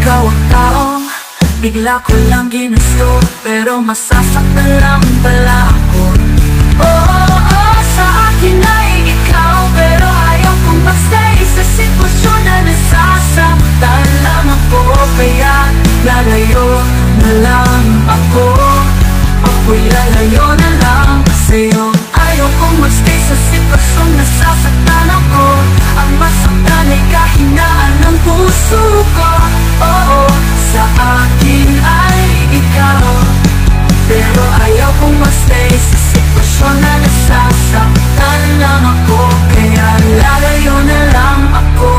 ikaw ang taong bigla ko lang ginusto, pero masasaktan lang pala ako. Oo, sa akin ay ikaw, pero ayaw kong magstay sa sitwasyon na nasasaktan lang ako. Kaya lalayo na lang ako, ako'y lalayo na lang sa'yo. Ayaw kong magstay sa sitwasyong nasasaktan ako. Ang masaktan ay kahinaan ng puso ko. Oo, sa akin ay ikaw, pero ayaw kong magstay sa sitwasyon na nasasaktan lang ako. Kaya lalayo na lang ako,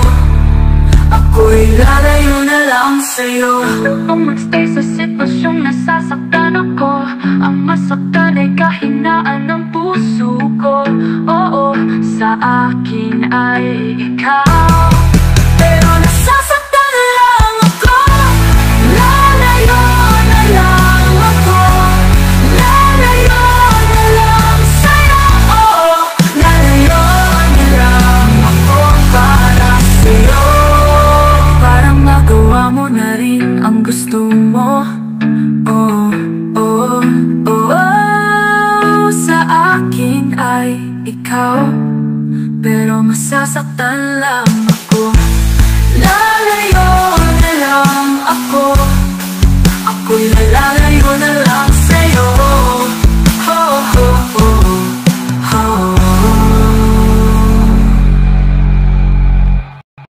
ako'y lalayo na lang sa'yo. Ayaw kong magstay sa sitwasyong nasasaktan ako. Ang masaktan ay kahinaan ng puso ko. Oo, sa akin ay ikaw, pero nasasaktan lang ako. Lalayo na lang ako, lalayo na lang sa'yo. Oo, lalayo na lang ako para sa'yo. Parang nagawa mo na rin ang gusto mo. Oh, oh, oh, oh. Sa akin ay ikaw, pero masasaktan lang ako. Lalayo na lang ako, ako'y lalayo na lang.